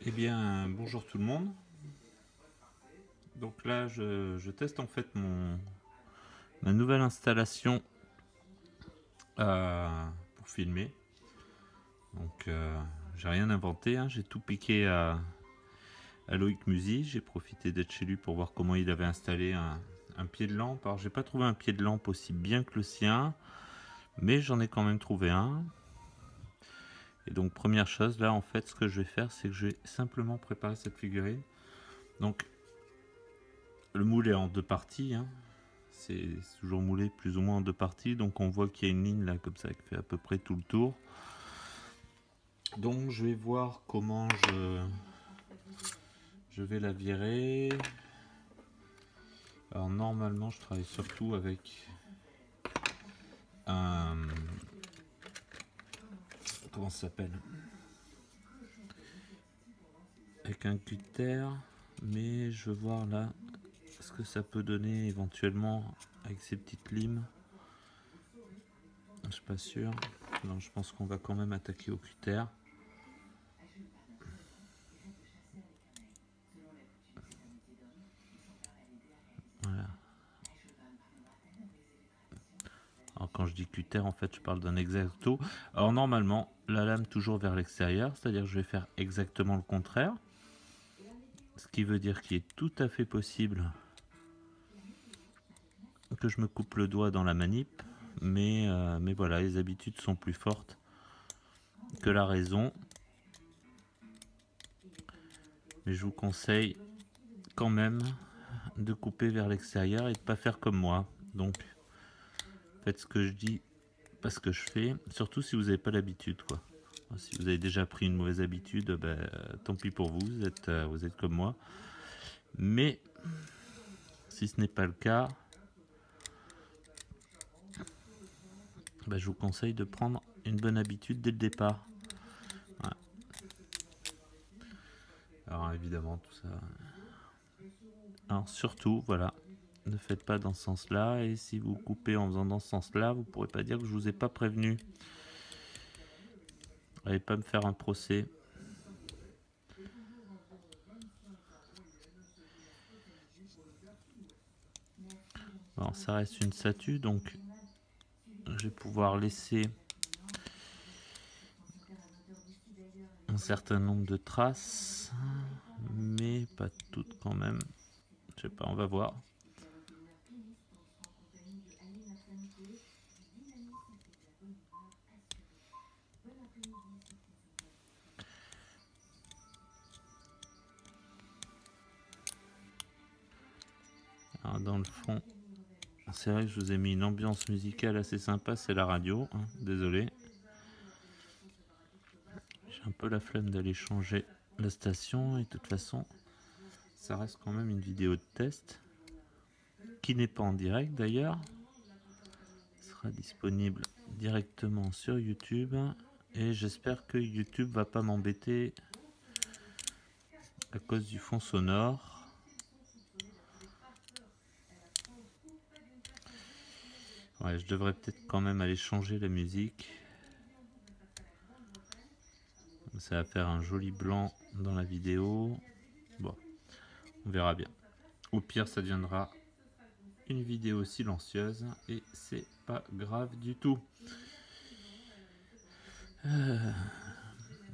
Eh bien, bonjour tout le monde. Donc là, je teste en fait ma nouvelle installation pour filmer. Donc, j'ai rien inventé, hein. J'ai tout piqué à Loïc Musy. J'ai profité d'être chez lui pour voir comment il avait installé un pied de lampe. Alors, j'ai pas trouvé un pied de lampe aussi bien que le sien, mais j'en ai quand même trouvé un. Et donc, première chose, là, en fait, ce que je vais faire, c'est que je vais simplement préparer cette figurine. Donc, le moule est en deux parties, hein. C'est toujours moulé plus ou moins en deux parties, donc on voit qu'il y a une ligne là comme ça qui fait à peu près tout le tour. Donc je vais voir comment je vais la virer. Alors normalement je travaille surtout avec un... Comment ça s'appelle? Avec un cutter, mais je veux voir là ce que ça peut donner éventuellement avec ces petites limes. Je suis pas sûr. Non, je pense qu'on va quand même attaquer au cutter. Voilà. Alors quand je dis cutter, en fait, je parle d'un exacto. Alors normalement, la lame toujours vers l'extérieur, c'est-à-dire que je vais faire exactement le contraire. Ce qui veut dire qu'il est tout à fait possible que je me coupe le doigt dans la manip. Mais voilà, les habitudes sont plus fortes que la raison. Mais je vous conseille quand même de couper vers l'extérieur et de ne pas faire comme moi. Donc, faites ce que je dis, pas ce que je fais. Surtout si vous n'avez pas l'habitude, quoi. Si vous avez déjà pris une mauvaise habitude, ben, tant pis pour vous, vous êtes comme moi. Mais si ce n'est pas le cas, ben, je vous conseille de prendre une bonne habitude dès le départ. Voilà. Alors évidemment tout ça. Alors surtout, voilà, ne faites pas dans ce sens-là. Et si vous coupez en faisant dans ce sens-là, vous ne pourrez pas dire que je vous ai pas prévenu. Allez pas me faire un procès. Alors ça reste une statue, donc je vais pouvoir laisser un certain nombre de traces, mais pas toutes quand même. Je sais pas, on va voir. Alors dans le fond, c'est vrai que je vous ai mis une ambiance musicale assez sympa, c'est la radio, hein, désolé. J'ai un peu la flemme d'aller changer la station et de toute façon, ça reste quand même une vidéo de test qui n'est pas en direct d'ailleurs. Sera disponible directement sur YouTube et j'espère que YouTube va pas m'embêter à cause du fond sonore. Ouais, je devrais peut-être quand même aller changer la musique. Ça va faire un joli blanc dans la vidéo. Bon, on verra bien. Au pire, ça deviendra une vidéo silencieuse et c'est pas grave du tout.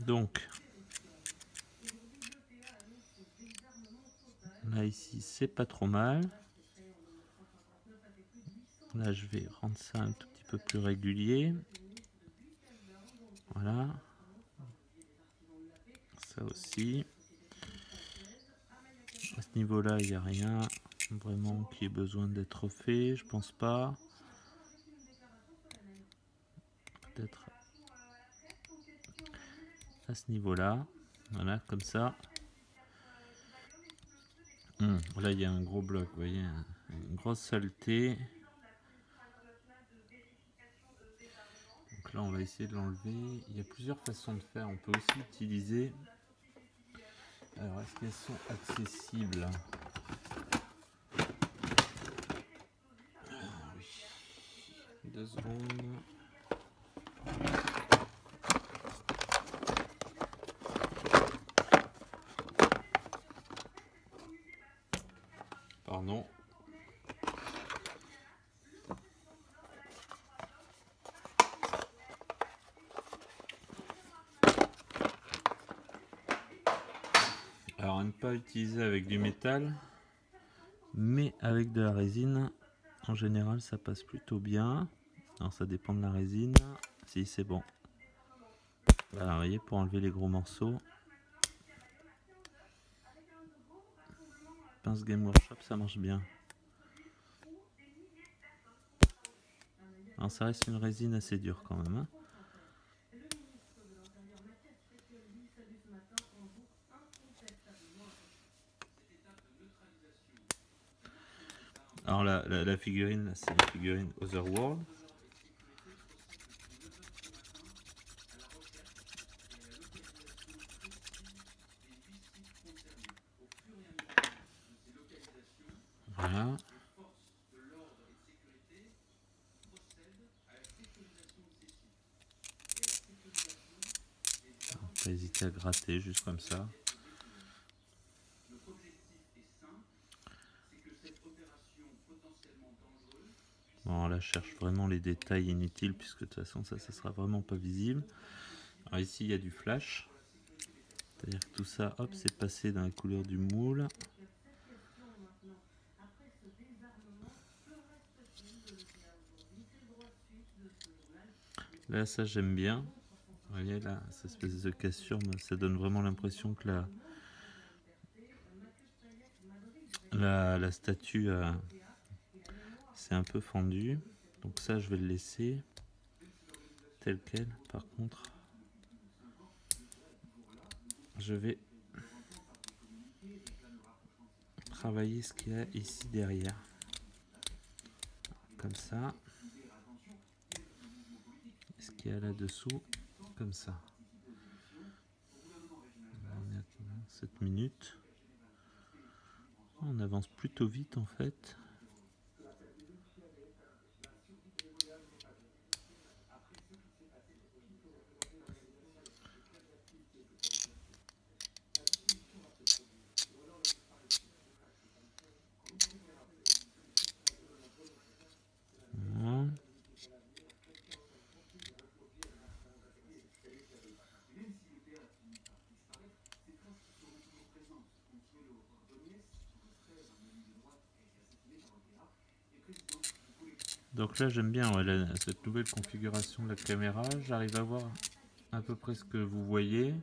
Donc, là ici, c'est pas trop mal. Là, je vais rendre ça un tout petit peu plus régulier. Voilà. Ça aussi. À ce niveau-là, il n'y a rien vraiment qui ait besoin d'être fait, je pense pas. Peut-être à ce niveau-là. Voilà, comme ça. Là, il y a un gros bloc, vous voyez, une grosse saleté. Donc là, on va essayer de l'enlever. Il y a plusieurs façons de faire. On peut aussi utiliser... Alors, est-ce qu'elles sont accessibles? Oui. 2 secondes. à ne pas utiliser avec du métal, mais avec de la résine, en général ça passe plutôt bien. Alors ça dépend de la résine. Si c'est bon. Voilà, vous voyez, pour enlever les gros morceaux. Pince Game Workshop, ça marche bien. Alors ça reste une résine assez dure quand même, hein. Alors la figurine, c'est une figurine Otherworld. Voilà. Pas hésiter à gratter juste comme ça. Bon, là je cherche vraiment les détails inutiles puisque de toute façon ça sera vraiment pas visible. Alors ici il y a du flash, c'est-à-dire que tout ça, hop, c'est passé dans la couleur du moule. Là ça j'aime bien. Vous voyez là, cette espèce de cassure, ça donne vraiment l'impression que la statue c'est un peu fendu. Donc ça je vais le laisser tel quel. Par contre je vais travailler ce qu'il y a ici derrière. Comme ça. Ce qu'il y a là dessous. Comme ça. On est à 7 minutes. On avance plutôt vite en fait. Voilà. Donc là j'aime bien cette nouvelle configuration de la caméra. J'arrive à voir à peu près ce que vous voyez.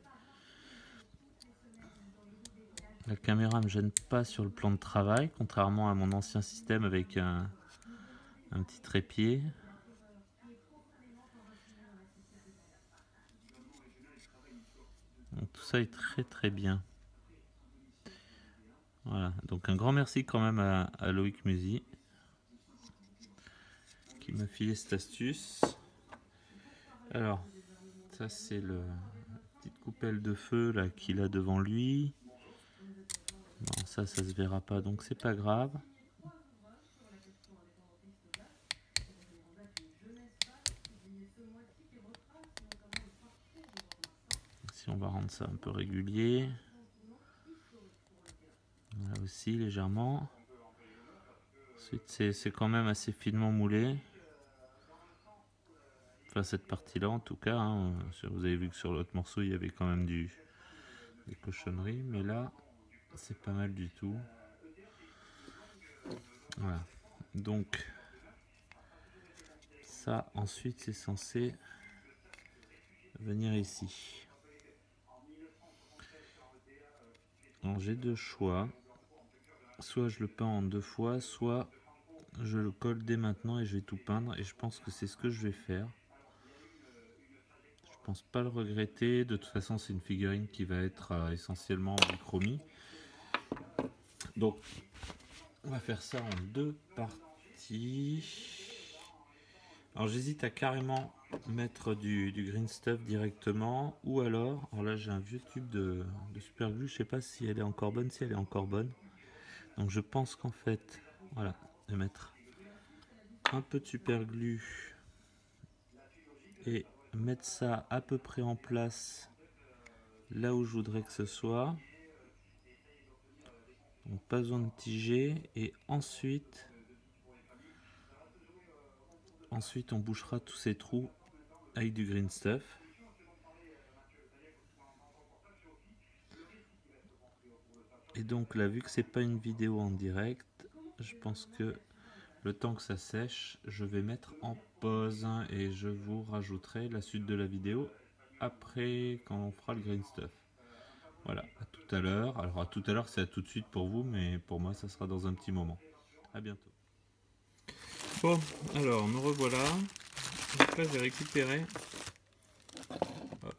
La caméra me gêne pas sur le plan de travail, contrairement à mon ancien système avec un petit trépied. Donc tout ça est très bien. Voilà, donc un grand merci quand même à Loïc Musy qui m'a filé cette astuce. Alors, ça c'est la petite coupelle de feu là qu'il a devant lui. Bon, ça se verra pas, donc c'est pas grave. Si on va rendre ça un peu régulier. Là aussi légèrement. Ensuite c'est quand même assez finement moulé. Enfin cette partie là en tout cas, hein. Vous avez vu que sur l'autre morceau il y avait quand même des cochonneries, mais là c'est pas mal du tout. Voilà, donc ça ensuite c'est censé venir ici. Alors j'ai deux choix, soit je le peins en deux fois, soit je le colle dès maintenant et je vais tout peindre, et je pense que c'est ce que je vais faire. Je pense pas le regretter, de toute façon c'est une figurine qui va être essentiellement en bichromie. Donc on va faire ça en deux parties. Alors j'hésite à carrément mettre du green stuff directement, ou alors là j'ai un vieux tube de super glue, je sais pas si elle est encore bonne, si elle est encore bonne. Donc je pense qu'en fait, voilà, je vais mettre un peu de super glue et mettre ça à peu près en place là où je voudrais que ce soit. Donc pas besoin de tiger, et ensuite on bouchera tous ces trous avec du green stuff. Et donc là, vu que c'est pas une vidéo en direct, je pense que le temps que ça sèche, je vais mettre en pause et je vous rajouterai la suite de la vidéo après quand on fera le green stuff. Voilà, à tout à l'heure. Alors à tout à l'heure, c'est à tout de suite pour vous, mais pour moi, ça sera dans un petit moment. À bientôt. Bon, alors nous revoilà. Donc là, j'ai récupéré. Hop,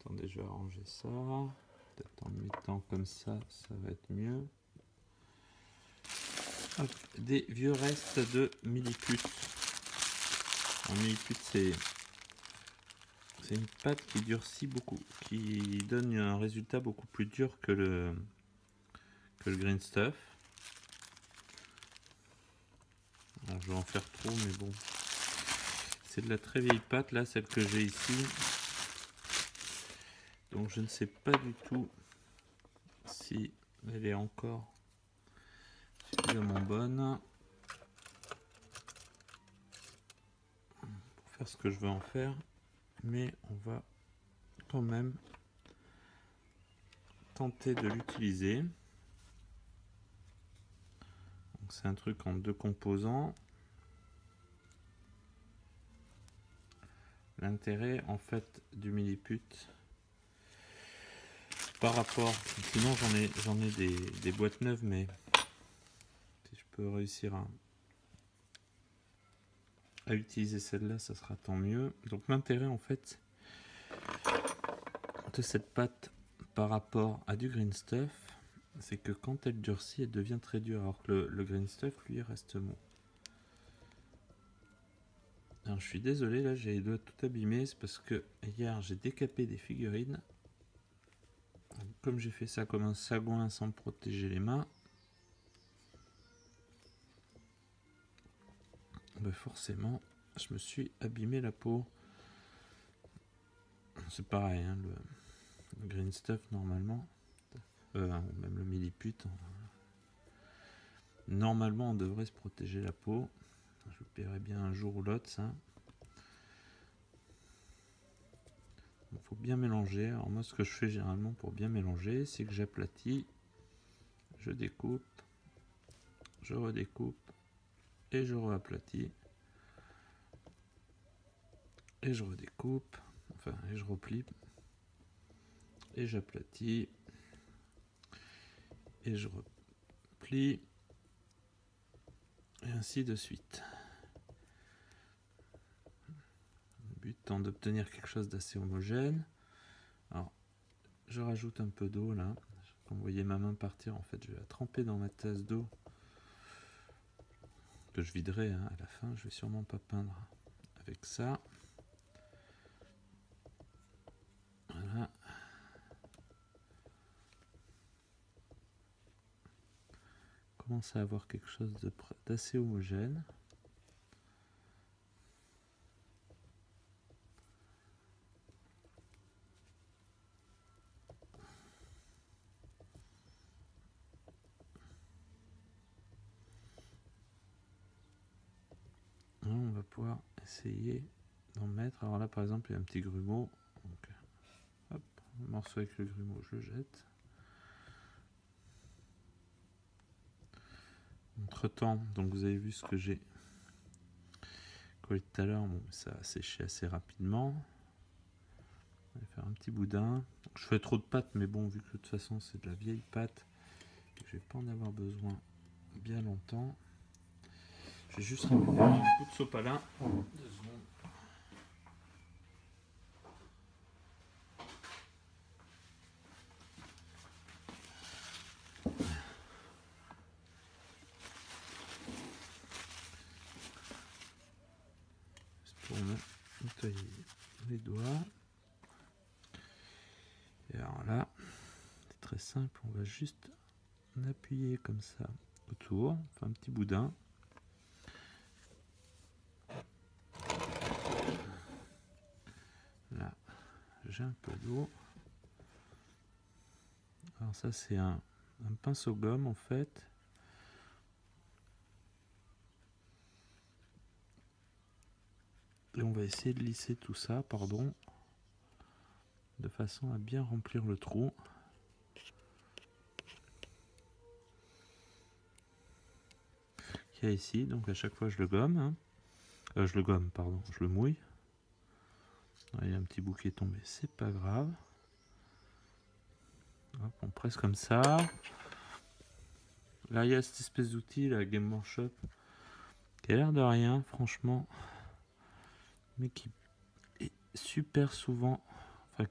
attendez, je vais arranger ça. Peut-être en le mettant comme ça va être mieux. Hop, des vieux restes de milliput. Un milliput, c'est une pâte qui durcit beaucoup, qui donne un résultat beaucoup plus dur que le green stuff. Alors, je vais en faire trop, mais bon. C'est de la très vieille pâte, là, celle que j'ai ici. Donc je ne sais pas du tout si elle est encore suffisamment bonne pour faire ce que je veux en faire. Mais on va quand même tenter de l'utiliser. C'est un truc en 2 composants. L'intérêt en fait du milliput par rapport, sinon j'en ai des boîtes neuves, mais si je peux réussir à utiliser celle-là, ça sera tant mieux. Donc l'intérêt en fait de cette pâte par rapport à du green stuff, c'est que quand elle durcit, elle devient très dure, alors que le green stuff lui reste mou. Alors je suis désolé, là j'ai les doigts tout abîmés, c'est parce que hier j'ai décapé des figurines. Comme j'ai fait ça comme un sagouin sans protéger les mains, ben forcément je me suis abîmé la peau. C'est pareil, hein, le green stuff normalement, même le milliput, normalement on devrait se protéger la peau. Je paierai bien un jour ou l'autre ça. Il faut bien mélanger. Alors moi ce que je fais généralement pour bien mélanger, c'est que j'aplatis, je découpe, je redécoupe et je reaplatis et je redécoupe, enfin et je replie et j'aplatis et je replie et ainsi de suite. Le but étant d'obtenir quelque chose d'assez homogène. Alors je rajoute un peu d'eau là. Quand vous voyez ma main partir, en fait je vais la tremper dans ma tasse d'eau que je viderai hein, à la fin. Je vais sûrement pas peindre avec ça. Voilà. Commence à avoir quelque chose d'assez homogène. On va pouvoir essayer d'en mettre. Alors là par exemple il y a un petit grumeau. Donc, hop, un morceau avec le grumeau, je le jette. Entre temps, donc vous avez vu ce que j'ai collé tout à l'heure, bon, ça a séché assez rapidement. On va faire un petit boudin. Donc, je fais trop de pâte, mais bon, vu que de toute façon c'est de la vieille pâte, je vais pas en avoir besoin bien longtemps. Je vais juste ramener un coup de sopalin. 2 secondes. Pour me nettoyer les doigts. Et alors là, c'est très simple, on va juste appuyer comme ça autour, enfin un petit boudin. Là, j'ai un peu d'eau. Alors ça c'est un pinceau gomme en fait. Et on va essayer de lisser tout ça, pardon, de façon à bien remplir le trou. qu'il y a ici. Donc à chaque fois je le gomme, hein. Je le gomme, pardon, je le mouille. Il y a un petit bout qui est tombé, c'est pas grave. Hop, on presse comme ça. Là il y a cette espèce d'outil, la Game Workshop, qui a l'air de rien, franchement, mais qui est super souvent, enfin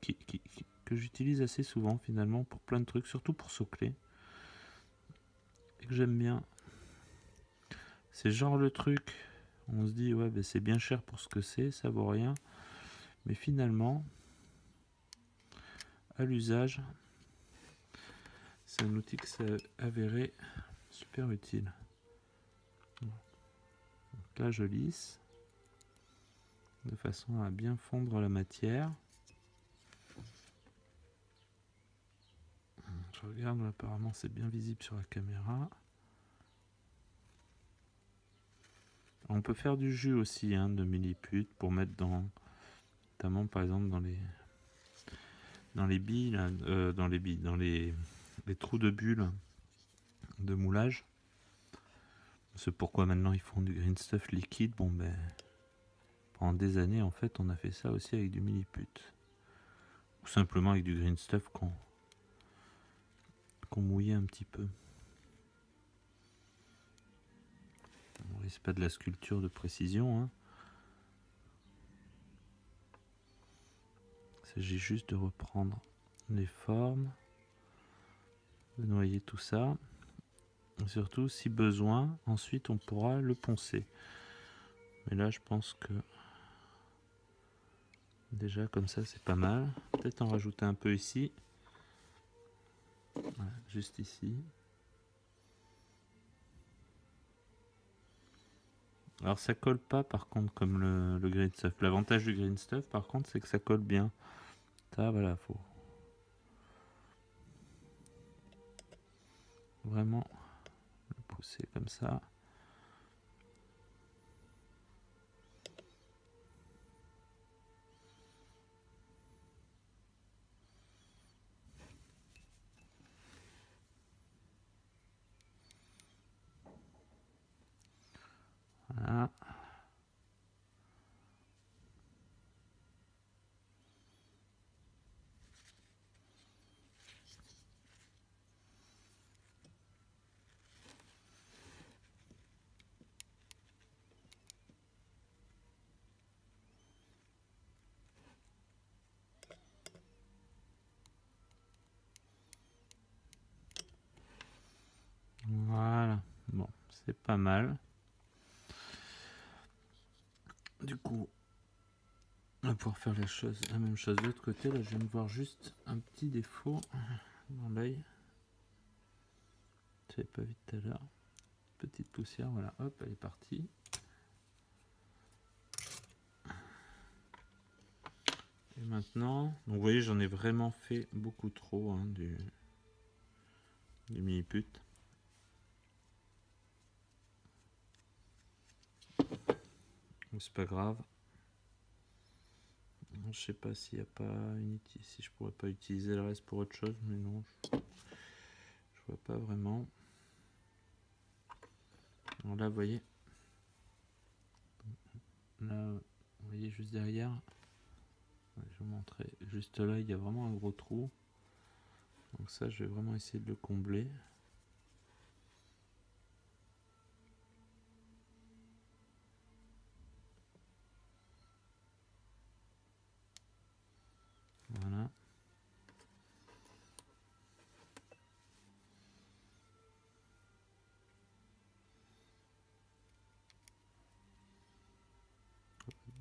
que j'utilise assez souvent finalement pour plein de trucs, surtout pour Soclé, et que j'aime bien. C'est genre le truc, on se dit ouais ben c'est bien cher pour ce que c'est, ça vaut rien, mais finalement à l'usage c'est un outil qui s'est avéré super utile. Donc là je lisse de façon à bien fondre la matière. Je regarde, apparemment c'est bien visible sur la caméra. On peut faire du jus aussi, hein, de milliput pour mettre dans, notamment par exemple dans les billes, là, dans les trous de bulles de moulage. C'est pourquoi maintenant ils font du green stuff liquide. Bon ben, pendant des années en fait on a fait ça aussi avec du milliput. Ou simplement avec du green stuff qu'on mouillait un petit peu. C'est pas de la sculpture de précision, hein. Il s'agit juste de reprendre les formes, de noyer tout ça. Et surtout, si besoin, ensuite on pourra le poncer. Mais là, je pense que déjà comme ça, c'est pas mal. Peut-être en rajouter un peu ici. Voilà, juste ici. Alors ça colle pas par contre comme le green stuff. L'avantage du green stuff par contre c'est que ça colle bien. Ça voilà, faut vraiment le pousser comme ça. Voilà. Voilà, bon, c'est pas mal. Du coup, on va pouvoir faire la même chose de l'autre côté. Là, je viens de voir juste un petit défaut dans l'œil. Je l'avais pas vu tout à l'heure. Petite poussière, voilà, hop, elle est partie. Et maintenant, donc vous voyez, j'en ai vraiment fait beaucoup trop, hein, du milliput. C'est pas grave. Je sais pas s'il n'y a pas si je pourrais pas utiliser le reste pour autre chose, mais non, je vois pas vraiment. Alors là, vous voyez, là, vous voyez juste derrière, je vais vous montrer. Juste là, il y a vraiment un gros trou. Donc ça, je vais vraiment essayer de le combler. Voilà.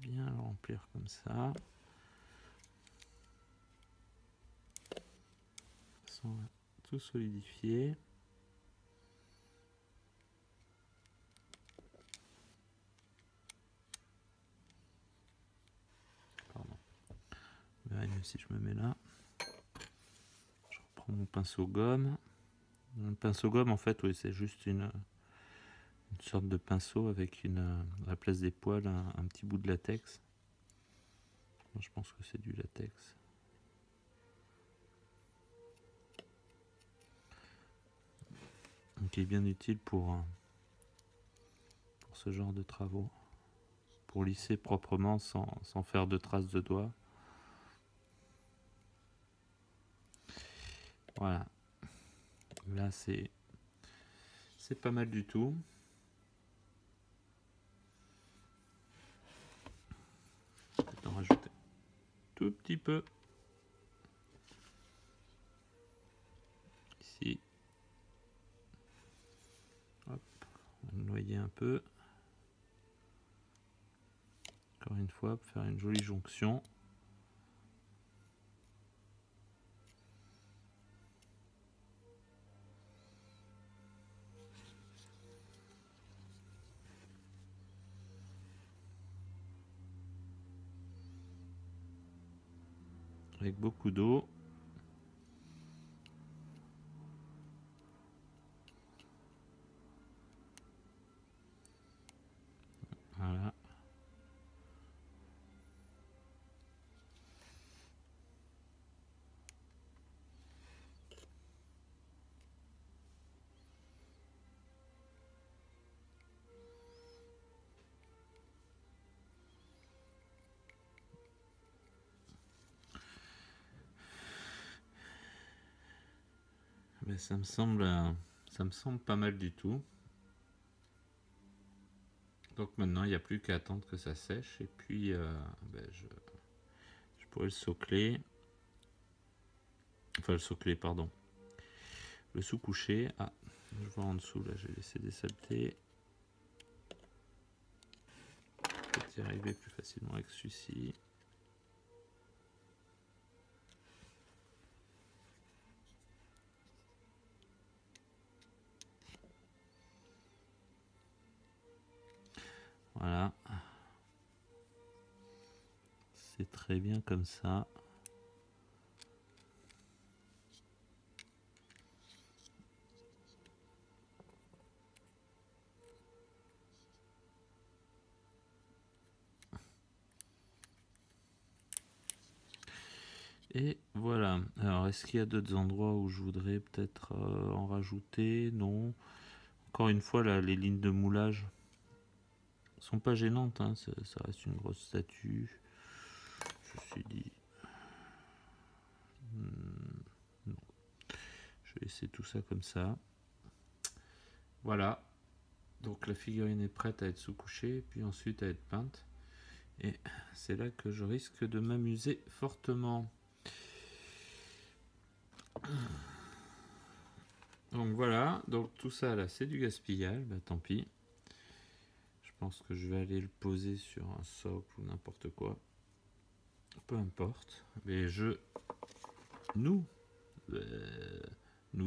Bien le remplir comme ça. On va tout solidifier. Pardon. Mieux si je me mets là. Je reprends mon pinceau gomme. Le pinceau gomme, en fait, oui, c'est juste une sorte de pinceau avec à la place des poils un petit bout de latex. Moi, je pense que c'est du latex. Donc, il est bien utile pour ce genre de travaux. Pour lisser proprement sans faire de traces de doigts. Voilà. Là, c'est pas mal du tout. Peut-être en rajouter tout petit peu. Ici. Hop, on va noyer un peu. Encore une fois, pour faire une jolie jonction. Avec beaucoup d'eau. Voilà. Mais ça me semble pas mal du tout. Donc maintenant, il n'y a plus qu'à attendre que ça sèche. Et puis, je pourrais le socler. Enfin, le socler, pardon. Le sous-coucher. Ah, je vois en dessous, là, j'ai laissé des saletés. Peut-être y arriver plus facilement avec celui-ci. Voilà. C'est très bien comme ça. Et voilà. Alors, est-ce qu'il y a d'autres endroits où je voudrais peut-être en rajouter? Non. Encore une fois, là, les lignes de moulage sont pas gênantes. Hein. Ça reste une grosse statue. Je me suis dit... non. Je vais laisser tout ça comme ça. Voilà. Donc la figurine est prête à être sous-couchée, puis ensuite à être peinte. Et c'est là que je risque de m'amuser fortement. Donc voilà, donc tout ça là c'est du gaspillage, bah tant pis. Je pense que je vais aller le poser sur un socle ou n'importe quoi. Peu importe. Mais nous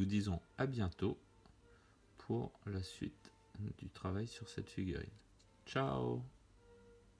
disons à bientôt pour la suite du travail sur cette figurine. Ciao!